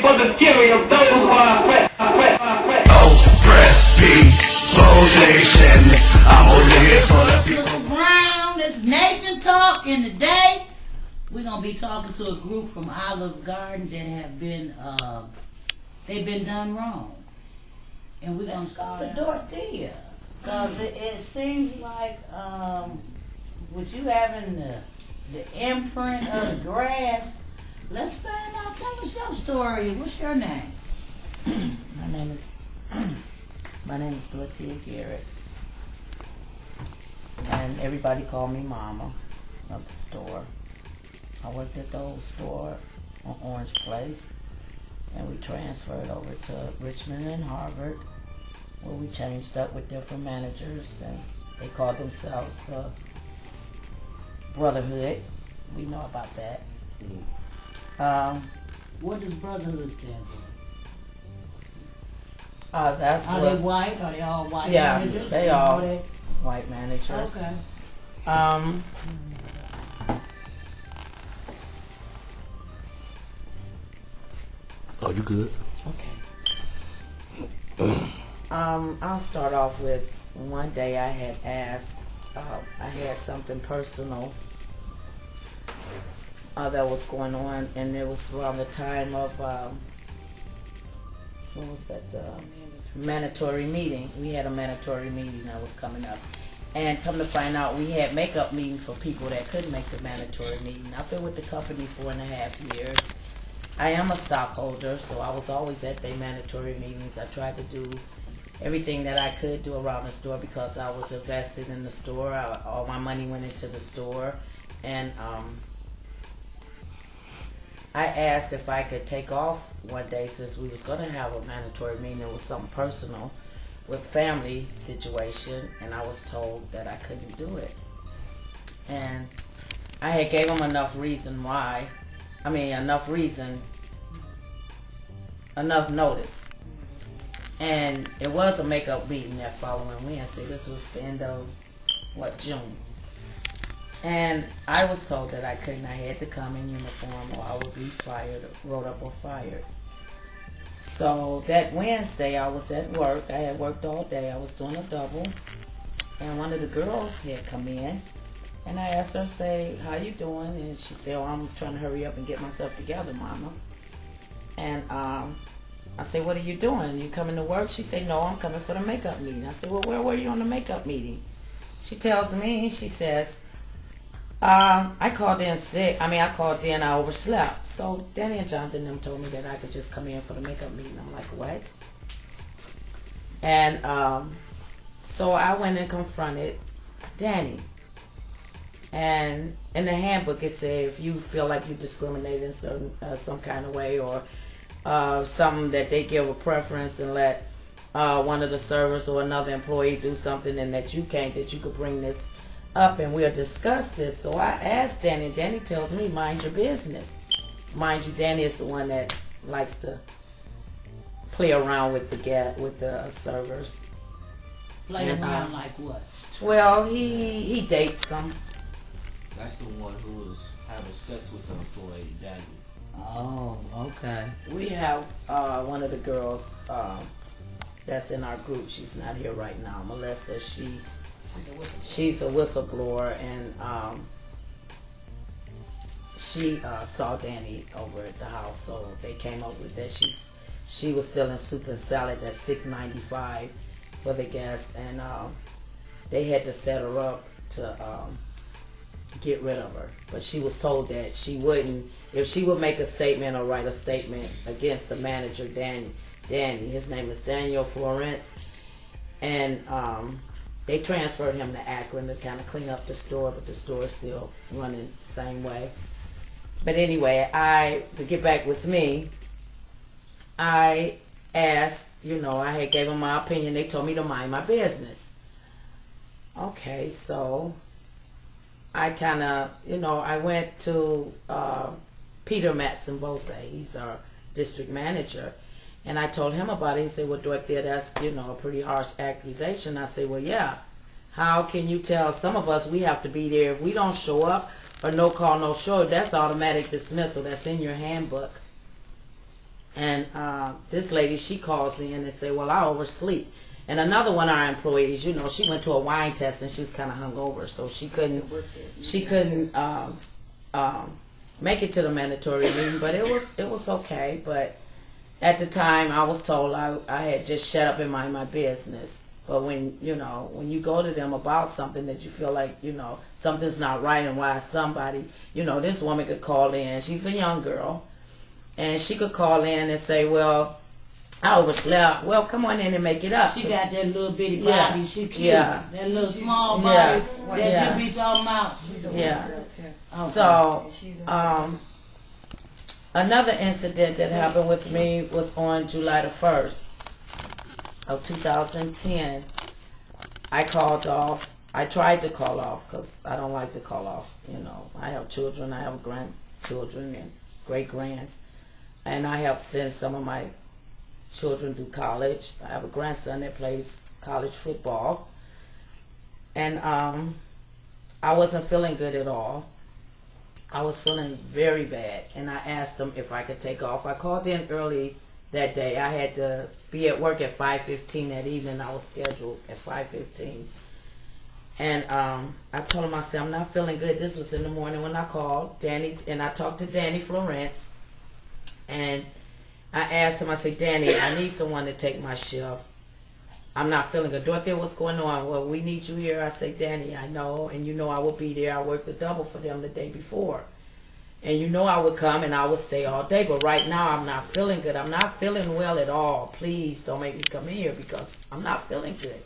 for the fury of those who are oppressed. Oppressed people's nation. I'm only here for the people. Brown, this Nation Talk in the day. We're gonna be talking to a group from Olive Garden that have been they've been done wrong. And we're gonna start with Dorothea. Cause it seems like with you having the imprint of the grass, let's find out. Tell us your story. What's your name? My name is Dorothea Garrett, and everybody called me Mama of the store. I worked at the old store on Orange Place, and we transferred over to Richmond and Harvard, where we changed up with different managers, and they called themselves the Brotherhood. We know about that. What does Brotherhood stand for? Are they white? Are they all white managers? Yeah, they all white managers. Okay. Oh, you good? Okay. I'll start off with one day I had asked, I had something personal that was going on, and it was around the time of, what was that, the mandatory meeting. We had a mandatory meeting that was coming up. And come to find out, we had makeup meetings for people that couldn't make the mandatory meeting. I've been with the company 4.5 years. I am a stockholder, so I was always at their mandatory meetings. I tried to do everything that I could do around the store because I was invested in the store. All my money went into the store. And I asked if I could take off one day since we was going to have a mandatory meeting. It was something personal with family situation, and I was told that I couldn't do it. And I had gave them enough notice. And it was a makeup meeting that following Wednesday. This was the end of, June. And I was told that I couldn't. I had to come in uniform or I would be fired, wrote up or fired. So that Wednesday I was at work. I had worked all day. I was doing a double. And one of the girls had come in. And I asked her, say, how you doing? And she said, oh, I'm trying to hurry up and get myself together, Mama. And I said, what are you doing? You coming to work? She said, no, I'm coming for the makeup meeting. I said, well, where were you on the makeup meeting? She tells me, she says, I called in sick. I called in, I overslept. So Danny and Jonathan them told me that I could just come in for the makeup meeting. I'm like, what? And so I went and confronted Danny. And in the handbook it said if you feel like you discriminate in certain some kind of way or something that they give a preference and let one of the servers or another employee do something and that you can't, that you could bring this up and we'll discuss this. So I asked Danny. Danny tells me, mind your business. Mind you, Danny is the one that likes to play around with the servers. Play around like what? Well, he dates them. That's the one who was having sex with the employee, Danny. Oh, okay. We have one of the girls that's in our group. She's not here right now. Melissa, she's a whistleblower, and she saw Danny over at the house, so they came up with that. She was still in soup and salad at $6.95 for the guests, and they had to set her up to get rid of her. But she was told that she wouldn't, if she would make a statement or write a statement against the manager, Danny, his name is Daniel Florence, and they transferred him to Akron to kind of clean up the store, but the store is still running the same way. But anyway, to get back with me, I asked, I had gave them my opinion. They told me to mind my business. Okay, so I kind of, I went to Peter Matson Bose. He's our district manager. And I told him about it. He said, well, Dorothea, that's, a pretty harsh accusation. I said, well, yeah. How can you tell some of us we have to be there? If we don't show up or no call, no show, that's automatic dismissal. That's in your handbook. And this lady, she calls in and say, well, I oversleep. And another one of our employees, you know, she went to a wine test and she was kind of hungover, so she couldn't make it to the mandatory meeting. But it was okay. But at the time, I was told I had just shut up and mind my business. But when you go to them about something that you feel like, you know, something's not right, and why somebody, you know, this woman could call in. She's a young girl, and she could call in and say, well, I overslept. Well, come on in and make it up. She got that little bitty body. Yeah. She cute. Yeah. That little small body that Yeah. you be talking about. Yeah. Okay. So, another incident that happened with me was on July the 1st of 2010. I called off. I tried to call off because I don't like to call off. You know, I have children. I have grandchildren and great-grands. And I help send some of my children through college. I have a grandson that plays college football. And I wasn't feeling good at all. I was feeling very bad. And I asked them if I could take off. I called in early that day. I had to be at work at 5:15 that evening. I was scheduled at 5:15. And I told him, I said, I'm not feeling good. This was in the morning when I called Danny, and I talked to Danny Florence. And I asked him, I said, Danny, I need someone to take my shift. I'm not feeling good. Dorothea, what's going on? Well, we need you here. I said, Danny, I know, and you know I will be there. I worked the double for them the day before. And you know I would come and I would stay all day. But right now I'm not feeling good. I'm not feeling well at all. Please don't make me come in here because I'm not feeling good.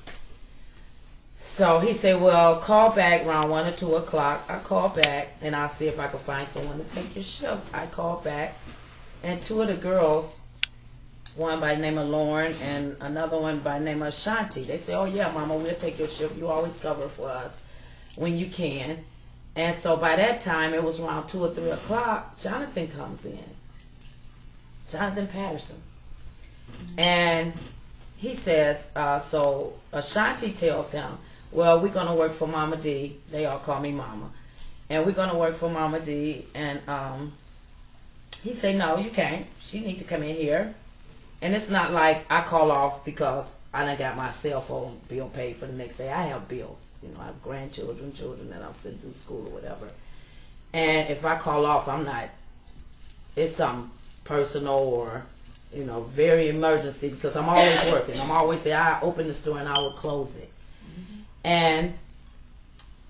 So he said, well, call back around 1 or 2 o'clock. I called back and I'll see if I can find someone to take your shift. I called back. And 2 of the girls, one by the name of Lauren and another one by the name of Shanti, they say, oh yeah, Mama, we'll take your shift. You always cover for us when you can. And so by that time, it was around 2 or 3 o'clock, Jonathan comes in. Jonathan Patterson. And he says, so Ashanti tells him, well, we're going to work for Mama D. They all call me Mama. And we're going to work for Mama D. And he said, no, you can't. She needs to come in here. And it's not like I call off because I done got my cell phone bill paid for the next day. I have bills. You know, I have grandchildren, children that I'm sending through school or whatever. And if I call off, I'm not, it's something personal or, you know, very emergency because I'm always working. I'm always there. I open the store and I will close it. And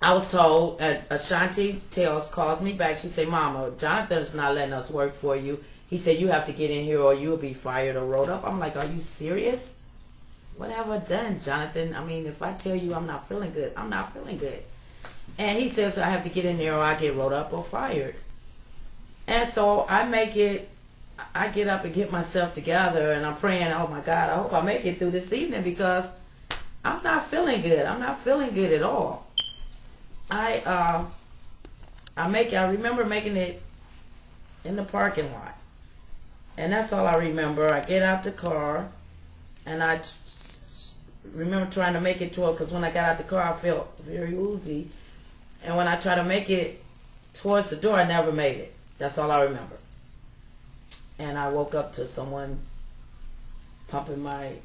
I was told, Ashanti calls me back. She said, Mama, Jonathan's not letting us work for you. He said, you have to get in here or you'll be fired or rolled up. I'm like, are you serious? What have I done, Jonathan? I mean, if I tell you I'm not feeling good, I'm not feeling good. And he says, I have to get in there or I get rolled up or fired. And so I get up and get myself together and I'm praying, oh my God, I hope I make it through this evening because I'm not feeling good. I'm not feeling good at all. I remember making it in the parking lot. And that's all I remember. I get out the car, and I remember trying to make it to it, because when I got out the car, I felt very woozy. And when I tried to make it towards the door, I never made it. That's all I remember. And I woke up to someone pumping I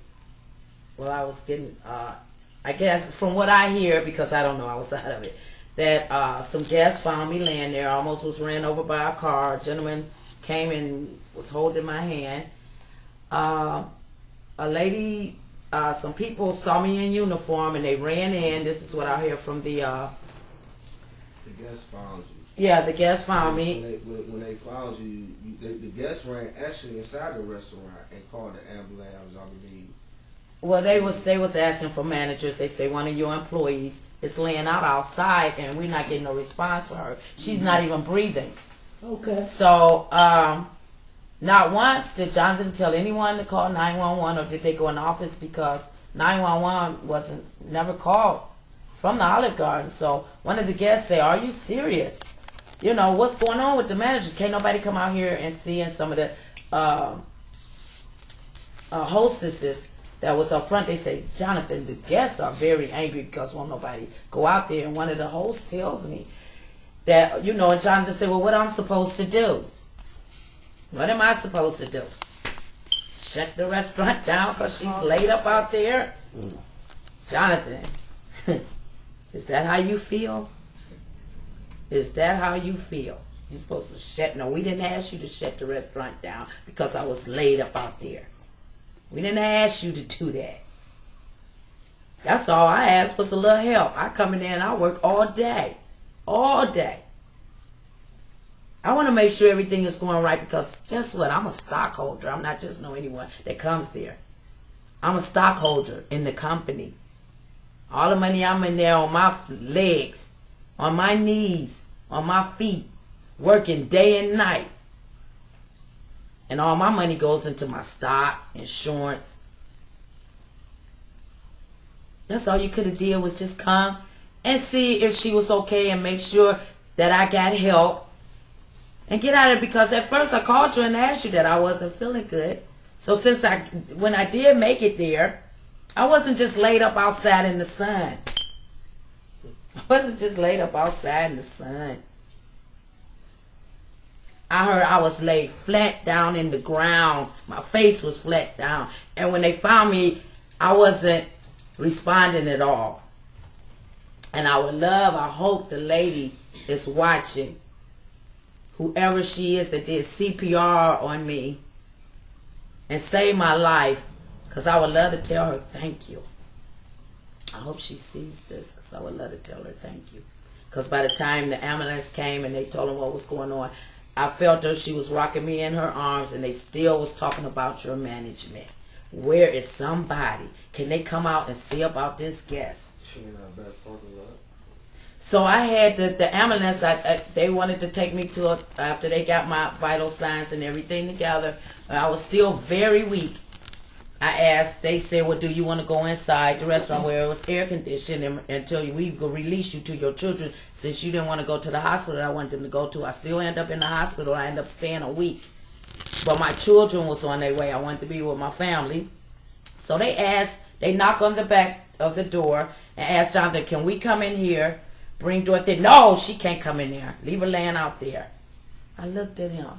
was getting, I guess, from what I hear, because I don't know, I was out of it, that some guests found me laying there, almost was ran over by a car. A gentleman came and was holding my hand. A lady, some people saw me in uniform and they ran in. This is what I hear from the guests found you. Yeah, the guests found me. When they found you, the guests ran actually inside the restaurant and called the ambulance, I believe. Well, they was asking for managers. They say one of your employees is laying out outside and we're not getting no response for her. She's not even breathing. Okay. So, not once did Jonathan tell anyone to call 911 or did they go in the office because 911 never called from the Olive Garden. So one of the guests said, are you serious? You know, what's going on with the managers? Can't nobody come out here and see? And some of the hostesses that was up front, they say, Jonathan, the guests are very angry because won't nobody go out there. And one of the hosts tells me that, you know, and Jonathan said, well, what I'm supposed to do? What am I supposed to do? shut the restaurant down because she's laid up out there? Jonathan, is that how you feel? Is that how you feel? You're supposed to shut. No, we didn't ask you to shut the restaurant down because I was laid up out there. We didn't ask you to do that. That's all I asked was a little help. I come in there and I work all day. All day. I want to make sure everything is going right because guess what? I'm a stockholder. I'm not just anyone that comes there. I'm a stockholder in the company. All the money I'm in there on my legs, on my knees, on my feet, working day and night. And all my money goes into my stock, insurance. That's all you could have did was just come and see if she was okay and make sure that I got help. And get out of it because at first I called you and asked you that I wasn't feeling good. So when I did make it there, I wasn't just laid up outside in the sun. I wasn't just laid up outside in the sun. I heard I was laid flat down in the ground. My face was flat down. And when they found me, I wasn't responding at all. And I hope the lady is watching. Whoever she is that did CPR on me and saved my life, because I would love to tell her thank you. I hope she sees this because I would love to tell her thank you. Because by the time the ambulance came and they told them what was going on, I felt her. She was rocking me in her arms and they still was talking about your management. Where is somebody? Can they come out and see about this guest? She in our back parking lot. So I had the ambulance. They wanted to take me to after they got my vital signs and everything together. I was still very weak. I asked. They said, "Well, do you want to go inside the restaurant where it was air conditioned until we could release you to your children? Since you didn't want to go to the hospital that I wanted them to go to, I still end up in the hospital. I end up staying a week, but my children was on their way. I wanted to be with my family. So they asked. They knocked on the back of the door and asked Jonathan, "Can we come in here?" Bring Dorothea. No, she can't come in there. Leave her laying out there. I looked at him.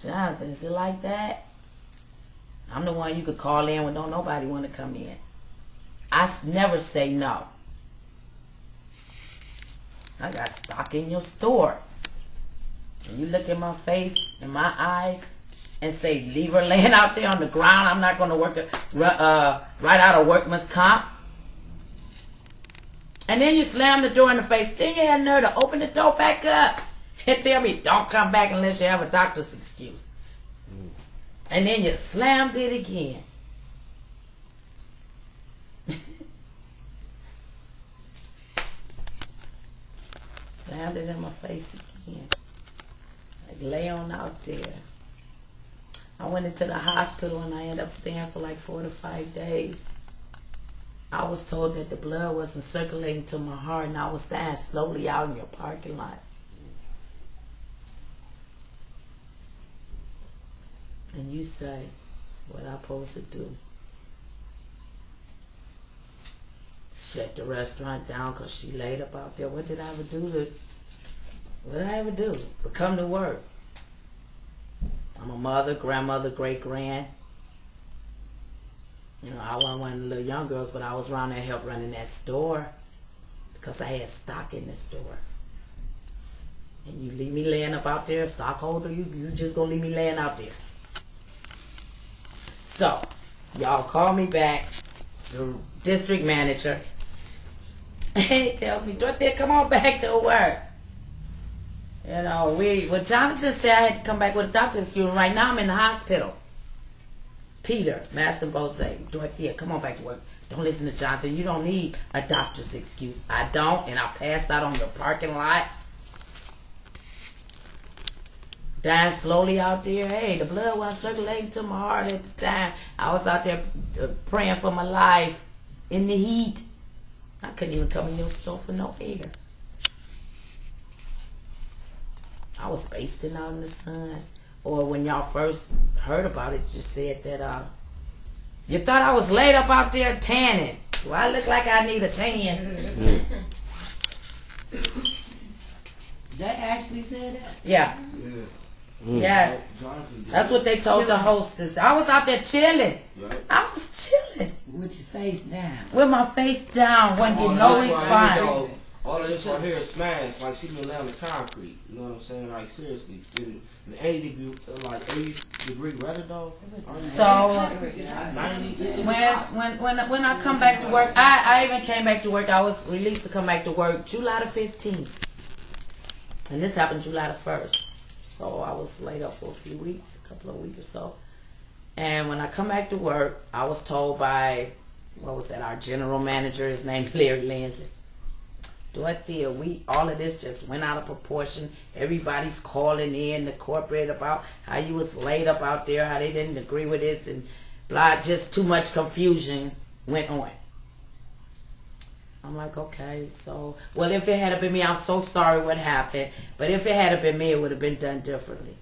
Jonathan, is it like that? I'm the one you could call in when don't nobody want to come in. I never say no. I got stock in your store. And you look at my face and my eyes and say, leave her laying out there on the ground. I'm not going to work right out of workman's comp. And then you slam the door in the face. Then you had nerve to open the door back up and tell me, don't come back unless you have a doctor's excuse. And then you slammed it again. Slammed it in my face again. Like, lay on out there. I went into the hospital and I ended up staying for like 4 to 5 days. I was told that the blood wasn't circulating to my heart and I was dying slowly out in your parking lot. And you say, what I'm supposed to do? Shut the restaurant down because she laid up out there. What did I ever do? But come to work. I'm a mother, grandmother, great-grand. You know, I wasn't one of the little young girls, but I was around there help running that store because I had stock in the store. And you leave me laying up out there, stockholder, you just gonna leave me laying out there. So, y'all call me back, the district manager, and he tells me, Dorothea, come on back to work. You know, Jonathan said I had to come back with a doctor's excuse. Right now I'm in the hospital. Peter, Master Bose, Dorothea, come on back to work. Don't listen to Jonathan. You don't need a doctor's excuse. I don't, and I passed out on your parking lot. Dying slowly out there. Hey, the blood wasn't circulating to my heart at the time. I was out there praying for my life in the heat. I couldn't even come in your store for no air. I was basting out in the sun. Or when y'all first heard about it, you said that you thought I was laid up out there tanning. Well, I look like I need a tan. They actually said that? Yeah. Yeah. Yes. That's what they told the hostess. I was out there chilling. I was chilling. With your face down. With my face down. Wasn't getting no response. All of this right here is smashed. Like she been laying on the concrete. You know what I'm saying? Like seriously. In 80-degree weather though. So when I come back to work, I even came back to work. I was released to come back to work July the 15th. And this happened July the 1st. So I was laid up for a few weeks, a couple of weeks or so. And when I come back to work, I was told by, our general manager, his name's Larry Lindsay. Dorothea, all of this just went out of proportion. Everybody's calling in the corporate about how you was laid up out there, how they didn't agree with this, and blah, just too much confusion went on. I'm like, okay, so, well, if it had been me, I'm so sorry what happened, but if it had been me, it would have been done differently.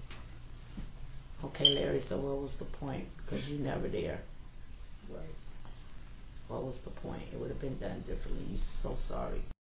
Okay, Larry, so what was the point? Because you never there. Right. What was the point? It would have been done differently. You're so sorry.